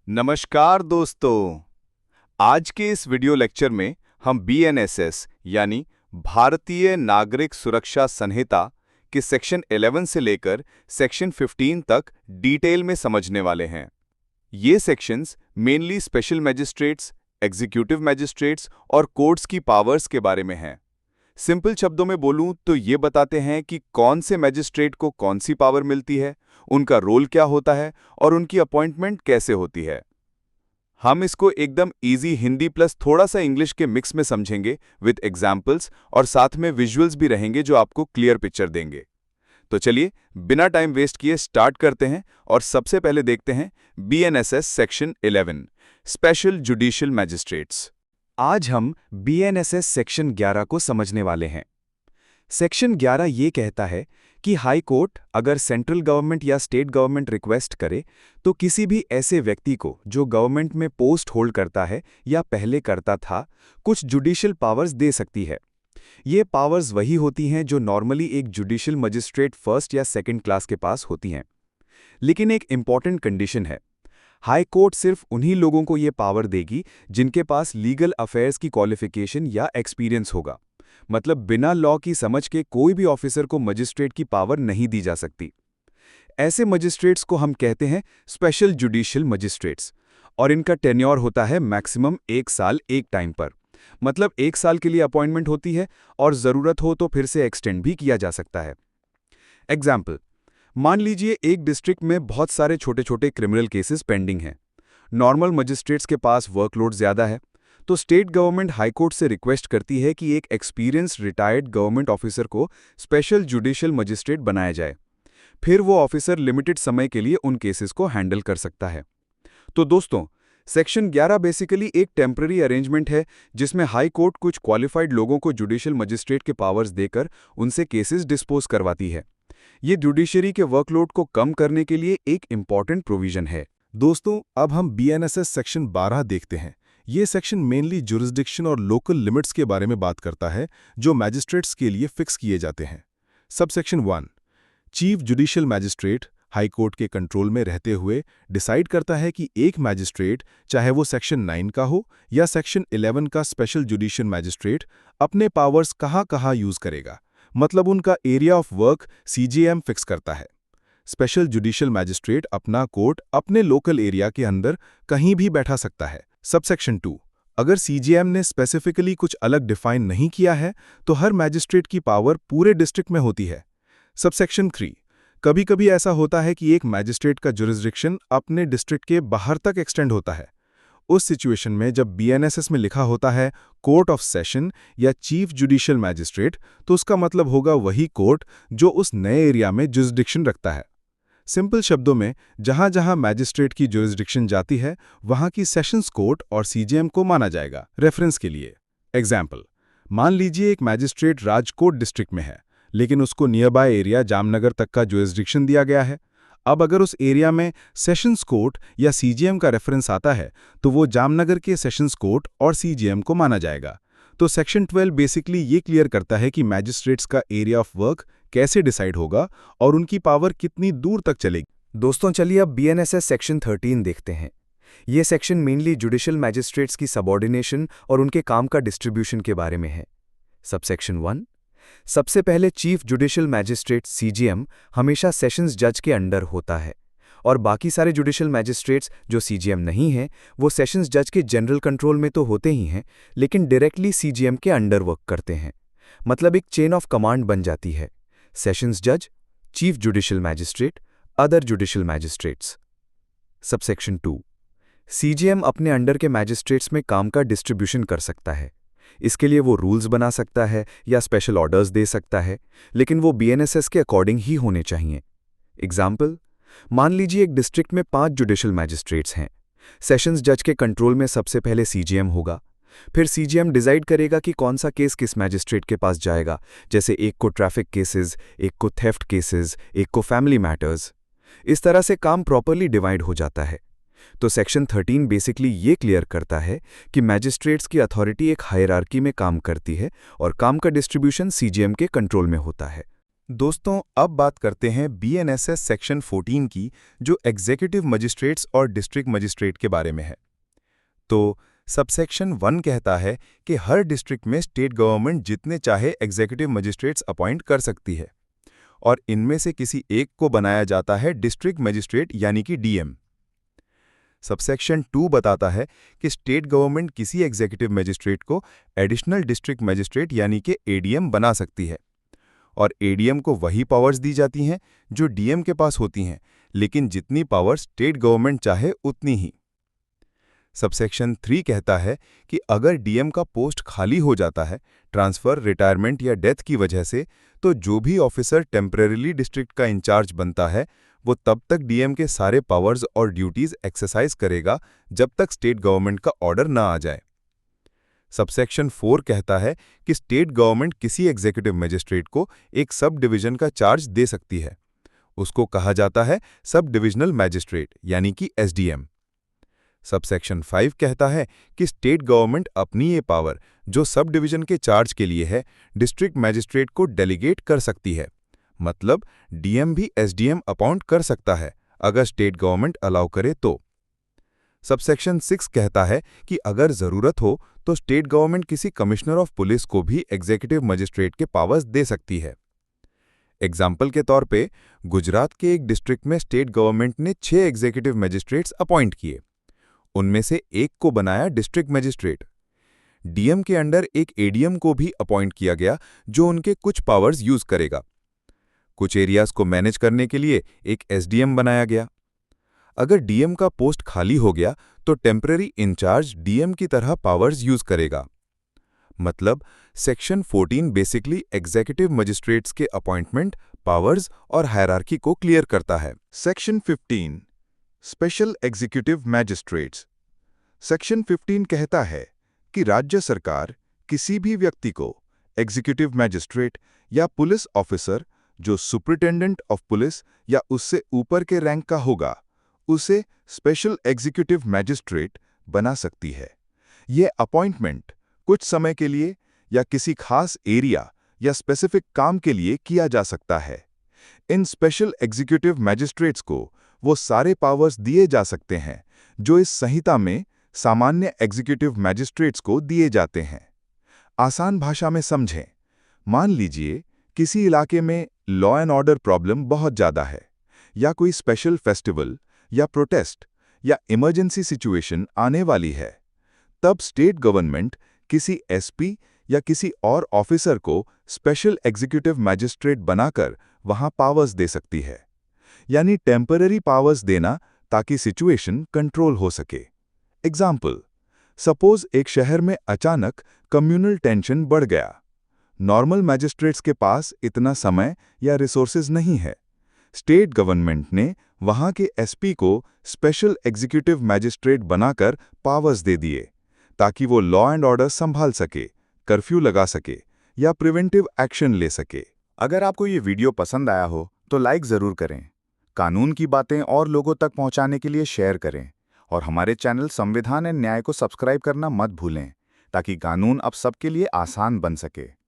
नमस्कार दोस्तों। आज के इस वीडियो लेक्चर में हम बीएनएसएस यानी भारतीय नागरिक सुरक्षा संहिता के सेक्शन 11 से लेकर सेक्शन 15 तक डिटेल में समझने वाले हैं। ये sections mainly special magistrates, executive magistrates और कोर्ट्स की पावर्स के बारे में हैं। सिंपल शब्दों में बोलूं तो ये बताते हैं कि कौन से मैजिस्ट्रेट को कौन सी पावर मिलती है, उनका रोल क्या होता है और उनकी अपॉइंटमेंट कैसे होती है। हम इसको एकदम इजी हिंदी प्लस थोड़ा सा इंग्लिश के मिक्स में समझेंगे विद एग्जाम्पल्स, और साथ में विजुअल्स भी रहेंगे जो आपको क्लियर पिक्चर देंगे। तो चलिए बिना टाइम वेस्ट किए स्टार्ट करते हैं और सबसे पहले देखते हैं BNSS section 11 special judicial magistrates. आज हम बीएनएसएस सेक्शन 11 को समझने वाले हैं। सेक्शन 11 ये कहता है कि हाई कोर्ट अगर सेंट्रल गवर्नमेंट या स्टेट गवर्नमेंट रिक्वेस्ट करे तो किसी भी ऐसे व्यक्ति को जो गवर्नमेंट में पोस्ट होल्ड करता है या पहले करता था, कुछ जुडिशियल पावर्स दे सकती है। ये पावर्स वही होती हैं जो नॉर्मली एक जुडिशियल मजिस्ट्रेट फर्स्ट या सेकंड क्लास के पास होती हैं। लेकिन एक इंपॉर्टेंट कंडीशन है, हाई कोर्ट सिर्फ उन्हीं लोगों को ये पावर देगी जिनके पास लीगल अफेयर्स की क्वालिफिकेशन या एक्सपीरियंस होगा। मतलब बिना लॉ की समझ के कोई भी ऑफिसर को मजिस्ट्रेट की पावर नहीं दी जा सकती। ऐसे मजिस्ट्रेट्स को हम कहते हैं स्पेशल जुडिशियल मजिस्ट्रेट्स, और इनका टेन्योर होता है मैक्सिमम 1 साल एक टाइम पर। मतलब 1 साल के लिए अपॉइंटमेंट होती है और ज़रूरत हो तो फिर से एक्सटेंड भी किया जा सकता है। एग्जाम्पल, मान लीजिए एक डिस्ट्रिक्ट में बहुत सारे छोटे छोटे क्रिमिनल केसेस पेंडिंग हैं। नॉर्मल मजिस्ट्रेट्स के पास वर्कलोड ज़्यादा है, तो स्टेट गवर्नमेंट हाईकोर्ट से रिक्वेस्ट करती है कि एक एक्सपीरियंस रिटायर्ड गवर्नमेंट ऑफिसर को स्पेशल जुडिशियल मजिस्ट्रेट बनाया जाए। फिर वो ऑफिसर लिमिटेड समय के लिए उन केसेस को हैंडल कर सकता है। तो दोस्तों, सेक्शन 11 बेसिकली एक टेम्पररी अरेंजमेंट है जिसमें हाई कोर्ट कुछ क्वालिफाइड लोगों को जुडिशियल मजिस्ट्रेट के पावर्स देकर उनसे केसेस डिस्पोज करवाती है। ये जुडिशरी के वर्कलोड को कम करने के लिए एक इंपॉर्टेंट प्रोविजन है। दोस्तों, अब हम बीएनएसएस सेक्शन 12 देखते हैं। ये सेक्शन मेनली जुरिस्डिक्शन और लोकल लिमिट्स के बारे में बात करता है जो मैजिस्ट्रेट्स के लिए फिक्स किए जाते हैं। Subsection 1, chief judicial magistrate high court के कंट्रोल में रहते हुए डिसाइड करता है कि एक मैजिस्ट्रेट, चाहे वो सेक्शन 9 का हो या सेक्शन 11 का स्पेशल जुडिशियल मैजिस्ट्रेट, अपने पावर्स कहाँ यूज करेगा। मतलब उनका area of work CJM fix करता है। स्पेशल जुडिशियल मैजिस्ट्रेट अपना कोर्ट अपने लोकल एरिया के अंदर कहीं भी बैठा सकता है। सबसेक्शन 2, अगर सीजेएम ने स्पेसिफिकली कुछ अलग डिफाइन नहीं किया है तो हर मैजिस्ट्रेट की पावर पूरे डिस्ट्रिक्ट में होती है। सबसेक्शन 3, कभी-कभी ऐसा होता है कि एक मैजिस्ट्रेट का जुरिस्डिक्शन अपने डिस्ट्रिक्ट के बाहर तक एक्सटेंड होता है। उस सिचुएशन में जब बीएनएसएस में लिखा होता है कोर्ट ऑफ सेशन या चीफ जुडिशियल मैजिस्ट्रेट, तो उसका मतलब होगा वही कोर्ट जो उस नए एरिया में जुरिस्डिक्शन रखता है। सिंपल शब्दों में, जहां जहां मैजिस्ट्रेट की जुरिस्डिक्शन जाती है वहां की सेशंस कोर्ट और सीजेएम को माना जाएगा। रेफरेंस के लिए एग्जाम्पल, मान लीजिए एक मैजिस्ट्रेट राजकोट डिस्ट्रिक्ट में है लेकिन उसको नियर बाय एरिया जामनगर तक का जुरिस्डिक्शन दिया गया है। अब अगर उस एरिया में सेशंस कोर्ट या सीजेएम का रेफरेंस आता है तो वो जामनगर के सेशंस कोर्ट और सीजेएम को माना जाएगा। तो सेक्शन 12 बेसिकली ये क्लियर करता है कि मैजिस्ट्रेट्स का एरिया ऑफ वर्क कैसे डिसाइड होगा और उनकी पावर कितनी दूर तक चलेगी। दोस्तों, चलिए अब बीएनएसएस सेक्शन 13 देखते हैं। ये सेक्शन मेनली जुडिशियल मैजिस्ट्रेट्स की सबऑर्डिनेशन और उनके काम का डिस्ट्रीब्यूशन के बारे में है। सबसेक्शन 1, सबसे पहले चीफ जुडिशियल मैजिस्ट्रेट सीजीएम हमेशा सेशंस जज के अंडर होता है, और बाकी सारे जुडिशियल मैजिस्ट्रेट्स जो सीजीएम नहीं हैं वो सेशंस जज के जनरल कंट्रोल में तो होते ही हैं, लेकिन डायरेक्टली सीजीएम के अंडर वर्क करते हैं। मतलब एक चेन ऑफ कमांड बन जाती है, सेशंस जज, chief judicial magistrate, other judicial magistrates. Subsection 2, CGM अपने अंडर के मैजिस्ट्रेट्स में काम का डिस्ट्रीब्यूशन कर सकता है। इसके लिए वो रूल्स बना सकता है या स्पेशल ऑर्डर्स दे सकता है, लेकिन वो बीएनएसएस के अकॉर्डिंग ही होने चाहिए। एग्जाम्पल, मान लीजिए एक डिस्ट्रिक्ट में 5 जुडिशियल मैजिस्ट्रेट्स हैं। सेशंस जज के कंट्रोल में सबसे पहले सीजीएम होगा, फिर सीजीएम डिसाइड करेगा कि कौन सा केस किस मैजिस्ट्रेट के पास जाएगा, जैसे एक को ट्रैफिक केसेस, एक को थेफ्ट केसेस, एक को फैमिली मैटर्स। इस तरह से काम प्रॉपरली डिवाइड हो जाता है। तो सेक्शन 13 बेसिकली ये क्लियर करता है कि मैजिस्ट्रेट्स की अथॉरिटी एक हायरार्की में काम करती है और काम का डिस्ट्रीब्यूशन सीजीएम के कंट्रोल में होता है। दोस्तों, अब बात करते हैं बीएनएसएस सेक्शन 14 की, जो एग्जीक्यूटिव मजिस्ट्रेट्स और डिस्ट्रिक्ट मजिस्ट्रेट के बारे में है। तो सबसेक्शन 1 कहता है कि हर डिस्ट्रिक्ट में स्टेट गवर्नमेंट जितने चाहे एग्जीक्यूटिव मजिस्ट्रेट्स अपॉइंट कर सकती है, और इनमें से किसी एक को बनाया जाता है डिस्ट्रिक्ट मजिस्ट्रेट यानी कि डीएम। सबसेक्शन 2 बताता है कि स्टेट गवर्नमेंट किसी एग्जीक्यूटिव मजिस्ट्रेट को एडिशनल डिस्ट्रिक्ट मजिस्ट्रेट यानी कि एडीएम बना सकती है, और एडीएम को वही पावर्स दी जाती हैं जो डीएम के पास होती हैं, लेकिन जितनी पावर स्टेट गवर्नमेंट चाहे उतनी ही। सबसेक्शन 3 कहता है कि अगर डीएम का पोस्ट खाली हो जाता है ट्रांसफर, रिटायरमेंट या डेथ की वजह से, तो जो भी ऑफिसर टेम्परेरीली डिस्ट्रिक्ट का इंचार्ज बनता है वो तब तक डीएम के सारे पावर्स और ड्यूटीज एक्सरसाइज करेगा जब तक स्टेट गवर्नमेंट का ऑर्डर ना आ जाए। सबसेक्शन 4 कहता है कि स्टेट गवर्नमेंट किसी एग्जीक्यूटिव मजिस्ट्रेट को एक सब डिवीजन का चार्ज दे सकती है। उसको कहा जाता है सब डिविजनल मैजिस्ट्रेट यानी कि एसडीएम। सबसेक्शन 5 कहता है कि स्टेट गवर्नमेंट अपनी ये पावर जो सब डिवीजन के चार्ज के लिए है डिस्ट्रिक्ट मैजिस्ट्रेट को डेलीगेट कर सकती है। मतलब डीएम भी एसडीएम अपॉइंट कर सकता है अगर स्टेट गवर्नमेंट अलाउ करे तो। सबसेक्शन 6 कहता है कि अगर जरूरत हो तो स्टेट गवर्नमेंट किसी कमिश्नर ऑफ पुलिस को भी एग्जीक्यूटिव मजिस्ट्रेट के पावर्स दे सकती है। एग्जाम्पल के तौर पे गुजरात के एक डिस्ट्रिक्ट में स्टेट गवर्नमेंट ने 6 एग्जीक्यूटिव मजिस्ट्रेट्स अपॉइंट किए। उनमें से एक को बनाया डिस्ट्रिक्ट मजिस्ट्रेट। डीएम के अंडर एक एडीएम को भी अपॉइंट किया गया जो उनके कुछ पावर्स यूज करेगा। कुछ एरियाज को मैनेज करने के लिए एक एसडीएम बनाया गया। अगर डीएम का पोस्ट खाली हो गया तो टेम्पररी इंचार्ज डीएम की तरह पावर्स यूज करेगा। मतलब सेक्शन 14 बेसिकली एग्जीक्यूटिव मजिस्ट्रेट्स के अपॉइंटमेंट, पावर्स और हायरार्की को क्लियर करता है। Section 15 special executive magistrates. Section 15 कहता है कि राज्य सरकार किसी भी व्यक्ति को एग्जीक्यूटिव मैजिस्ट्रेट या पुलिस ऑफिसर जो सुपरिटेंडेंट ऑफ पुलिस या उससे ऊपर के रैंक का होगा उसे स्पेशल एग्जीक्यूटिव मैजिस्ट्रेट बना सकती है। ये अपॉइंटमेंट कुछ समय के लिए या किसी खास एरिया या स्पेसिफिक काम के लिए किया जा सकता है। इन स्पेशल एग्जीक्यूटिव मैजिस्ट्रेट्स को वो सारे पावर्स दिए जा सकते हैं जो इस संहिता में सामान्य एग्जीक्यूटिव मैजिस्ट्रेट्स को दिए जाते हैं। आसान भाषा में समझें, मान लीजिए किसी इलाके में लॉ एंड ऑर्डर प्रॉब्लम बहुत ज़्यादा है, या कोई स्पेशल फेस्टिवल या प्रोटेस्ट या इमरजेंसी सिचुएशन आने वाली है, तब स्टेट गवर्नमेंट किसी एसपी या किसी और ऑफिसर को स्पेशल एग्जीक्यूटिव मैजिस्ट्रेट बनाकर वहां पावर्स दे सकती है, यानी टेम्पररी पावर्स देना ताकि सिचुएशन कंट्रोल हो सके। एग्जाम्पल, सपोज एक शहर में अचानक कम्युनल टेंशन बढ़ गया। नॉर्मल मैजिस्ट्रेट्स के पास इतना समय या रिसोर्सेज नहीं है। स्टेट गवर्नमेंट ने वहां के एसपी को स्पेशल एग्जीक्यूटिव मैजिस्ट्रेट बनाकर पावर्स दे दिए ताकि वो लॉ एंड ऑर्डर संभाल सके, कर्फ्यू लगा सके या प्रिवेंटिव एक्शन ले सके। अगर आपको ये वीडियो पसंद आया हो तो लाइक ज़रूर करें, कानून की बातें और लोगों तक पहुंचाने के लिए शेयर करें, और हमारे चैनल संविधान एंड न्याय को सब्सक्राइब करना मत भूलें ताकि कानून अब सबके लिए आसान बन सके।